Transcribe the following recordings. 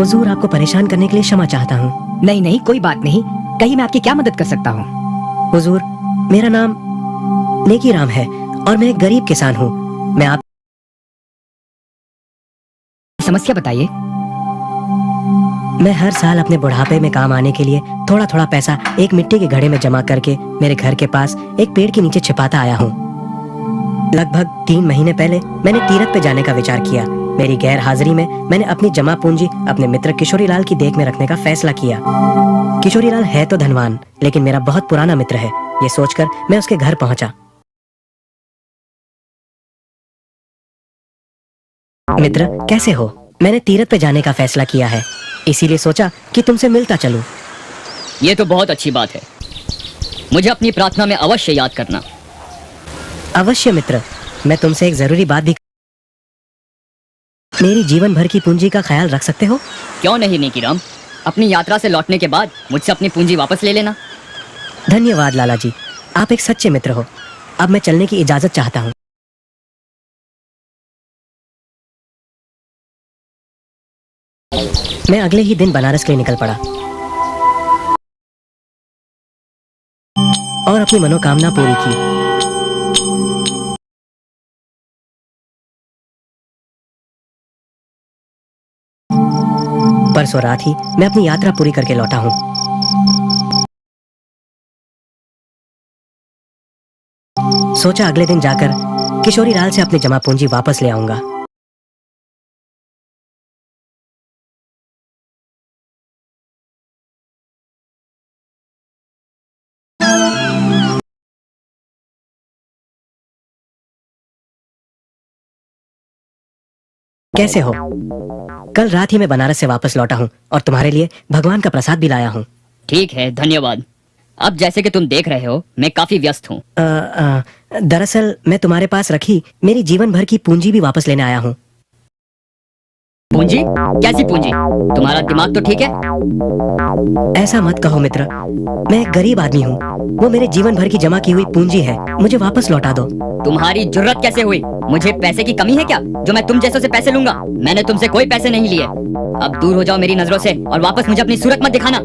हुजूर, आपको परेशान करने के लिए क्षमा चाहता हूँ। नहीं नहीं, कोई बात नहीं। कहीं मैं आपकी क्या मदद कर सकता हूँ? हुजूर, मेरा नाम नेकी राम है और मैं एक गरीब किसान हूँ। मैं आप समस्या बताइए। मैं हर साल अपने बुढ़ापे में काम आने के लिए थोड़ा थोड़ा पैसा एक मिट्टी के घड़े में जमा करके मेरे घर के पास एक पेड़ के नीचे छिपाता आया हूँ। लगभग 3 महीने पहले मैंने तीरथ पे जाने का विचार किया। मेरी गैर हाजिरी में मैंने अपनी जमा पूंजी अपने मित्र किशोरीलाल की देख में रखने का फैसला किया। किशोरीलाल है तो धनवान, लेकिन मेरा बहुत पुराना मित्र है। ये सोचकर मैं उसके घर पहुंचा। मित्र, कैसे हो? मैंने तीरथ पे जाने का फैसला किया है, इसीलिए सोचा कि तुमसे मिलता चलूं। ये तो बहुत अच्छी बात है। मुझे अपनी प्रार्थना में अवश्य याद करना। अवश्य मित्र, मैं तुमसे एक जरूरी बात भी। मेरी जीवन भर की पूंजी का ख्याल रख सकते हो? क्यों नहीं नेकीराम, अपनी यात्रा से लौटने के बाद मुझसे अपनी पूंजी वापस ले लेना। धन्यवाद लाला जी, आप एक सच्चे मित्र हो। अब मैं चलने की इजाजत चाहता हूँ। मैं अगले ही दिन बनारस के लिए निकल पड़ा और अपनी मनोकामना पूरी की। परसों रात ही मैं अपनी यात्रा पूरी करके लौटा हूँ। सोचा अगले दिन जाकर किशोरीलाल से अपनी जमा पूंजी वापस ले आऊंगा। कैसे हो? कल रात ही मैं बनारस से वापस लौटा हूँ और तुम्हारे लिए भगवान का प्रसाद भी लाया हूँ। ठीक है, धन्यवाद। अब जैसे कि तुम देख रहे हो, मैं काफी व्यस्त हूँ। दरअसल मैं तुम्हारे पास रखी मेरी जीवन भर की पूंजी भी वापस लेने आया हूँ। पूंजी? कैसी पूंजी? तुम्हारा दिमाग तो ठीक है? ऐसा मत कहो मित्र, मैं एक गरीब आदमी हूँ। वो मेरे जीवन भर की जमा की हुई पूंजी है, मुझे वापस लौटा दो। तुम्हारी जुर्रत कैसे हुई? मुझे पैसे की कमी है क्या जो मैं तुम जैसों से पैसे लूंगा? मैंने तुमसे कोई पैसे नहीं लिए। अब दूर हो जाओ मेरी नजरों से और वापस मुझे अपनी सूरत मत दिखाना।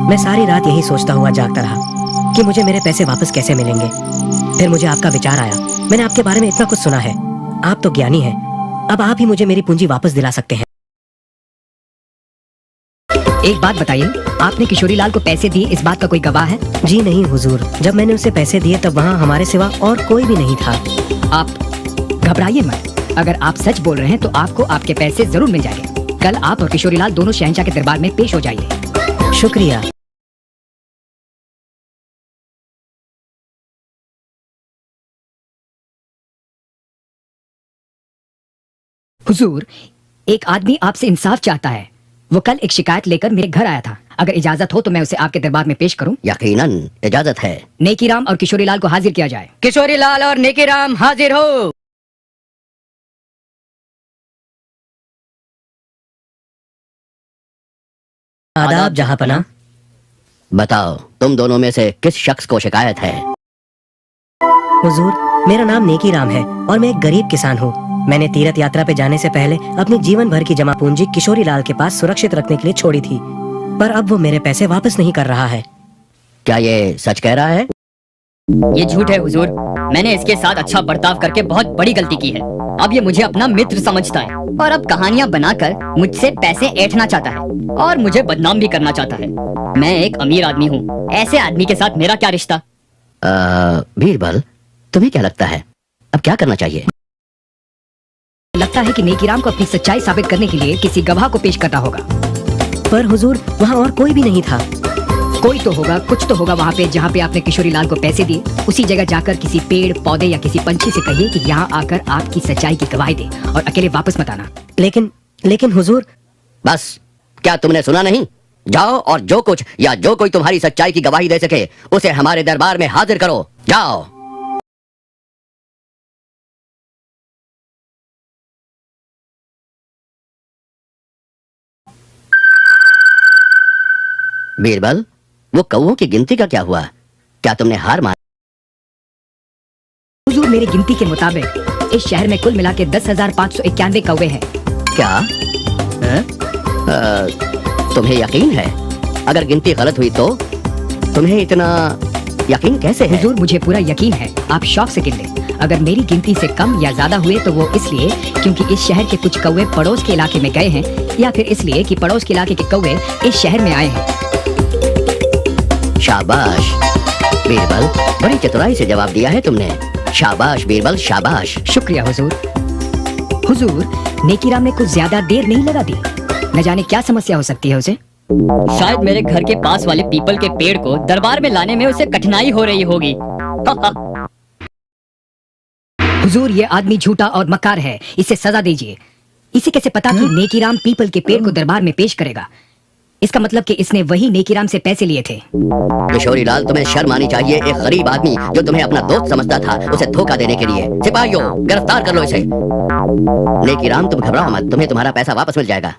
मैं सारी रात यही सोचता हुआ जागता रहा कि मुझे मेरे पैसे वापस कैसे मिलेंगे। फिर मुझे आपका विचार आया। मैंने आपके बारे में इतना कुछ सुना है, आप तो ज्ञानी हैं। अब आप ही मुझे मेरी पूंजी वापस दिला सकते हैं। एक बात बताइए, आपने किशोरीलाल को पैसे दिए, इस बात का कोई गवाह है? जी नहीं हुजूर, जब मैंने उसे पैसे दिए तब वहाँ हमारे सिवा और कोई भी नहीं था। आप घबराइए मत। अगर आप सच बोल रहे हैं तो आपको आपके पैसे जरूर मिल जाएंगे। कल आप और किशोरीलाल दोनों शहंशाह के दरबार में पेश हो जाइए। शुक्रिया। हुजूर, एक आदमी आपसे इंसाफ चाहता है। वो कल एक शिकायत लेकर मेरे घर आया था। अगर इजाजत हो तो मैं उसे आपके दरबार में पेश करूं? यकीनन इजाजत है। नेकीराम और किशोरीलाल को हाजिर किया जाए। किशोरीलाल और नेकीराम हाजिर हो। आदाब जहांपना। बताओ, तुम दोनों में से किस शख्स को शिकायत है? हुजूर, मेरा नाम नेकी राम है और मैं एक गरीब किसान हूँ। मैंने तीर्थ यात्रा पे जाने से पहले अपनी जीवन भर की जमा पूंजी किशोरीलाल के पास सुरक्षित रखने के लिए छोड़ी थी, पर अब वो मेरे पैसे वापस नहीं कर रहा है। क्या ये सच कह रहा है? ये झूठ है हुजूर। मैंने इसके साथ अच्छा बर्ताव करके बहुत बड़ी गलती की है। अब ये मुझे अपना मित्र समझता है और अब कहानियां बनाकर मुझसे पैसे ऐंठना चाहता है और मुझे बदनाम भी करना चाहता है। मैं एक अमीर आदमी हूँ, ऐसे आदमी के साथ मेरा क्या रिश्ता? बीरबल, तुम्हें क्या लगता है अब क्या करना चाहिए? लगता है कि नेकीराम को अपनी सच्चाई साबित करने के लिए किसी गवाह को पेश करना होगा। पर हुजूर, वहाँ और कोई भी नहीं था। कोई तो होगा, कुछ तो होगा वहाँ पे जहाँ पे आपने किशोरीलाल को पैसे दिए। उसी जगह जाकर किसी पेड़ पौधे या किसी पंछी से कहिए कि यहाँ आकर आपकी सच्चाई की गवाही दे और अकेले वापस मत आना। लेकिन हुजूर। बस, क्या तुमने सुना नहीं? जाओ और जो कुछ या जो कोई तुम्हारी सच्चाई की गवाही दे सके उसे हमारे दरबार में हाजिर करो। जाओ। बीरबल, वो कौओं की गिनती का क्या हुआ? क्या तुमने हार मान? हुजूर, हुजूर, मेरी गिनती के मुताबिक इस शहर में कुल मिला के 10,591 कौवे हैं। क्या? हैं? तुम्हें यकीन है? अगर गिनती गलत हुई तो तुम्हें इतना यकीन कैसे है? हुजूर, मुझे पूरा यकीन है, आप शौक से गिन लें। अगर मेरी गिनती से कम या ज्यादा हुए तो वो इसलिए क्योंकि इस शहर के कुछ कौवे पड़ोस के इलाके में गए हैं, या फिर इसलिए कि पड़ोस के इलाके के कौवे इस शहर में आए हैं। शाबाश बीरबल, बड़ी चतुराई से जवाब दिया है तुमने। शाबाश बीरबल, शाबाश। शुक्रिया हुजूर। हुजूर, नेकीराम ने कुछ ज्यादा देर नहीं लगा दी। न जाने क्या समस्या हो सकती है उसे। शायद मेरे घर के पास वाले पीपल के पेड़ को दरबार में लाने में उसे कठिनाई हो रही होगी। हुजूर, ये आदमी झूठा और मक्कार है, इसे सजा दीजिए। इसे कैसे पता कि नेकीराम पीपल के पेड़ को दरबार में पेश करेगा? इसका मतलब कि इसने वही नेकीराम से पैसे लिए थे। किशोरी लाल, तुम्हें शर्म आनी चाहिए। एक गरीब आदमी जो तुम्हें अपना दोस्त समझता था, उसे धोखा देने के लिए। सिपाहियों, गिरफ्तार कर लो इसे। नेकीराम, तुम घबराओ मत, तुम्हें तुम्हारा पैसा वापस मिल जाएगा।